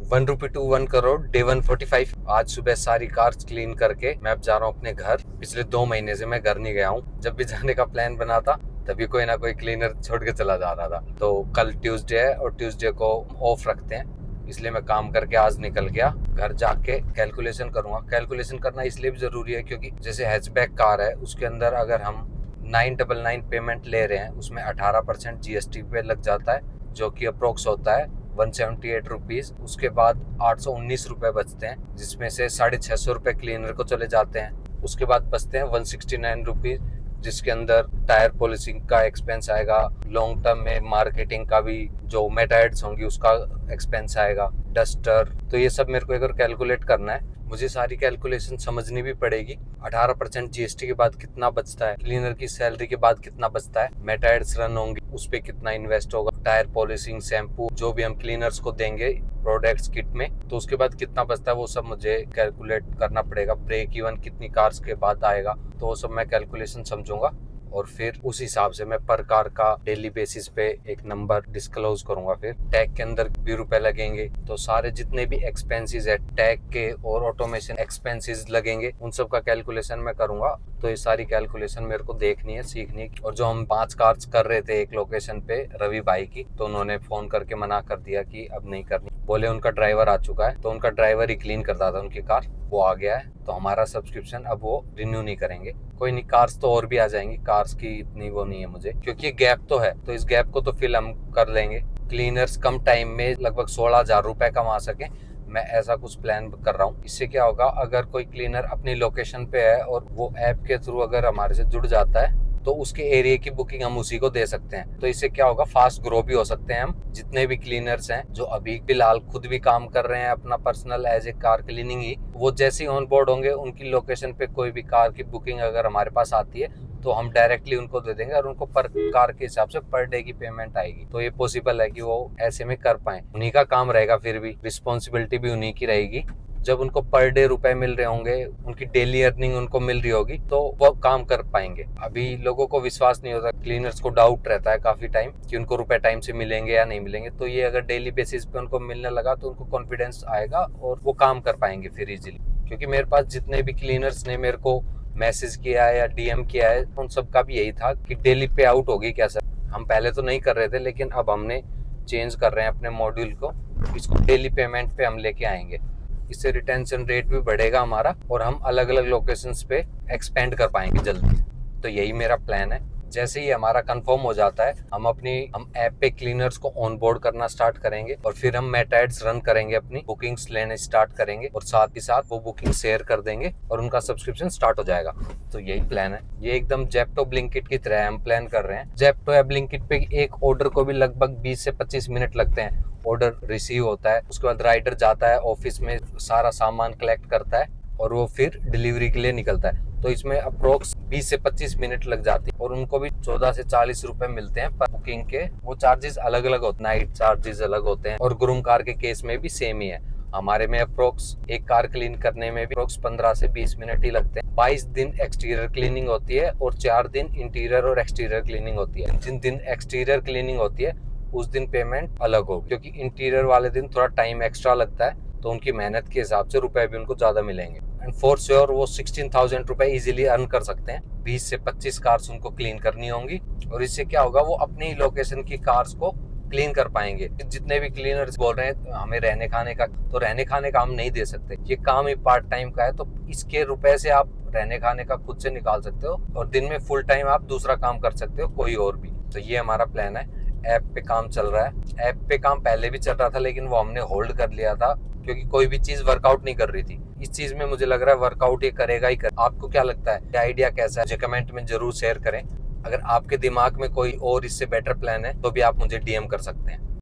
₹1 to 1 crore day 145। आज सुबह सारी कार्स क्लीन करके मैं अब जा रहा हूँ अपने घर। पिछले 2 महीने से मैं घर नहीं गया हूँ। जब भी जाने का प्लान बना था तभी कोई ना कोई क्लीनर छोड़ के चला जा रहा था। तो कल ट्यूसडे है और ट्यूसडे को ऑफ रखते हैं, इसलिए मैं काम करके आज निकल गया। घर जाके कैलकुलेशन करूंगा। कैलकुलेशन करना इसलिए भी जरूरी है क्योंकि जैसे हैचबैक कार है, उसके अंदर अगर हम 999 पेमेंट ले रहे हैं, उसमें 18% GST पे लग जाता है, जो कि अप्रोक्स होता है 178 रुपीज। उसके बाद 819 रुपए बचते हैं, जिसमें से 650 रुपए क्लीनर को चले जाते हैं। उसके बाद बचते हैं 169 रुपीज, जिसके अंदर टायर पॉलिशिंग का एक्सपेंस आएगा, लॉन्ग टर्म में मार्केटिंग का भी जो मेथड्स होंगी उसका एक्सपेंस आएगा, डस्टर। तो ये सब मेरे को अगर कैलकुलेट करना है, मुझे सारी कैलकुलेशन समझनी भी पड़ेगी। 18% GST के बाद कितना बचता है, क्लीनर की सैलरी के बाद कितना बचता है, मेथड्स रन होंगी उस पर कितना इन्वेस्ट होगा, टायर पॉलिशिंग, शैम्पू, जो भी हम क्लीनर्स को देंगे प्रोडक्ट्स किट में, तो उसके बाद कितना बचता है वो सब मुझे कैलकुलेट करना पड़ेगा। ब्रेक इवन कितनी कार्स के बाद आएगा, तो वो सब मैं कैलकुलेशन समझूंगा और फिर उस हिसाब से मैं पर कार का डेली बेसिस पे एक नंबर डिस्क्लोज करूंगा। फिर टैग के अंदर भी रुपए लगेंगे, तो सारे जितने भी एक्सपेंसेस है टैग के और ऑटोमेशन एक्सपेंसेस लगेंगे, उन सब का कैलकुलेशन मैं करूंगा। तो ये सारी कैलकुलेशन मेरे को देखनी है, सीखनी है। और जो हम 5 कार्स कर रहे थे एक लोकेशन पे रवि भाई की, तो उन्होंने फोन करके मना कर दिया कि अब नहीं करनी। बोले उनका ड्राइवर आ चुका है, तो उनका ड्राइवर ही क्लीन करता था उनकी कार, वो आ गया है, तो हमारा सब्सक्रिप्शन अब वो रिन्यू नहीं करेंगे। कोई नहीं, कार्स तो और भी आ जाएंगी, कार्स की इतनी वो नहीं है मुझे, क्योंकि गैप तो है, तो इस गैप को तो फिल हम कर लेंगे। क्लीनर्स कम टाइम में लगभग 16,000 रुपए कमा सके, मैं ऐसा कुछ प्लान कर रहा हूँ। इससे क्या होगा, अगर कोई क्लीनर अपनी लोकेशन पे है और वो ऐप के थ्रू अगर हमारे से जुड़ जाता है, तो उसके एरिया की बुकिंग हम उसी को दे सकते हैं। तो इससे क्या होगा, फास्ट ग्रो भी हो सकते हैं हम। जितने भी क्लीनर्स हैं जो अभी फिलहाल खुद भी काम कर रहे हैं अपना personal as a car cleaning ही, वो जैसे ही ऑन बोर्ड होंगे, उनकी लोकेशन पे कोई भी कार की बुकिंग अगर हमारे पास आती है, तो हम डायरेक्टली उनको दे देंगे और उनको पर कार के हिसाब से पर डे की पेमेंट आएगी। तो ये पॉसिबल है कि वो ऐसे में कर पाए। उन्हीं का काम रहेगा, फिर भी रिस्पॉन्सिबिलिटी भी उन्हीं की रहेगी। जब उनको पर डे रुपए मिल रहे होंगे, उनकी डेली अर्निंग उनको मिल रही होगी, तो वो काम कर पाएंगे। अभी लोगों को विश्वास नहीं होता, क्लीनर्स को डाउट रहता है काफी टाइम कि उनको रुपए टाइम से मिलेंगे या नहीं मिलेंगे। तो ये अगर डेली बेसिस पे उनको मिलने लगा, तो उनको कॉन्फिडेंस आएगा और वो काम कर पाएंगे फिर इजीली। क्योंकि मेरे पास जितने भी क्लीनर्स ने मेरे को मैसेज किया है या DM किया है, उन सब का भी यही था कि डेली पे आउट होगी क्या सर। हम पहले तो नहीं कर रहे थे, लेकिन अब हमने चेंज कर रहे हैं अपने मॉड्यूल को, इसको डेली पेमेंट पे हम लेके आएंगे। इससे रिटेंशन रेट भी बढ़ेगा हमारा और हम अलग अलग लोकेशंस पे एक्सपेंड कर पाएंगे जल्दी। तो यही मेरा प्लान है। जैसे ही हमारा कंफर्म हो जाता है, हम ऐप पे क्लीनर्स को ऑनबोर्ड करना स्टार्ट करेंगे और फिर हम मेथड्स रन करेंगे, अपनी बुकिंग्स लेने स्टार्ट करेंगे और साथ ही साथ वो बुकिंग शेयर कर देंगे और उनका सब्सक्रिप्शन स्टार्ट हो जाएगा। तो यही प्लान है। ये एकदम जेप्टो ब्लिंकिट की तरह हम प्लान कर रहे हैं। जेप्टो या ब्लिंकिट पे एक ऑर्डर को भी लगभग 20 से 25 मिनट लगते हैं। ऑर्डर रिसीव होता है, उसके बाद राइडर जाता है ऑफिस में, सारा सामान कलेक्ट करता है और वो फिर डिलीवरी के लिए निकलता है। तो इसमें अप्रोक्स 20 से 25 मिनट लग जाती है और उनको भी 14 से 40 रुपए मिलते हैं पर बुकिंग के। वो चार्जेस अलग अलग होते हैं, नाइट चार्जेस अलग होते हैं, और ग्रूम कार के केस में भी सेम ही है। हमारे में अप्रोक्स एक कार क्लीन करने में भी अप्रोक्स 15 से 20 मिनट ही लगते हैं। 22 दिन एक्सटीरियर क्लीनिंग होती है और 4 दिन इंटीरियर और एक्सटीरियर क्लीनिंग होती है। जिन दिन एक्सटीरियर क्लीनिंग होती है उस दिन पेमेंट अलग हो, क्योंकि इंटीरियर वाले दिन थोड़ा टाइम एक्स्ट्रा लगता है, तो उनकी मेहनत के हिसाब से रुपए भी उनको ज्यादा मिलेंगे। एंड फॉर श्योर वो 16,000 रुपए इजीली अर्न कर सकते हैं। 20 से 25 कार्स उनको क्लीन करनी होंगी और इससे क्या होगा, वो अपनी लोकेशन की कार्स को क्लीन कर पाएंगे। जितने भी क्लीनर्स बोल रहे हैं हमें रहने खाने का, तो रहने खाने का हम नहीं दे सकते। ये काम ही पार्ट टाइम का है, तो इसके रुपए से आप रहने खाने का खुद से निकाल सकते हो और दिन में फुल टाइम आप दूसरा काम कर सकते हो, कोई और भी। तो ये हमारा प्लान है। ऐप पे काम चल रहा है। ऐप पे काम पहले भी चल रहा था, लेकिन वो हमने होल्ड कर लिया था क्योंकि कोई भी चीज वर्कआउट नहीं कर रही थी। इस चीज में मुझे लग रहा है वर्कआउट ये करेगा ही कर। आपको क्या लगता है, आइडिया कैसा है, मुझे कमेंट में जरूर शेयर करें। अगर आपके दिमाग में कोई और इससे बेटर प्लान है तो भी आप मुझे DM कर सकते हैं।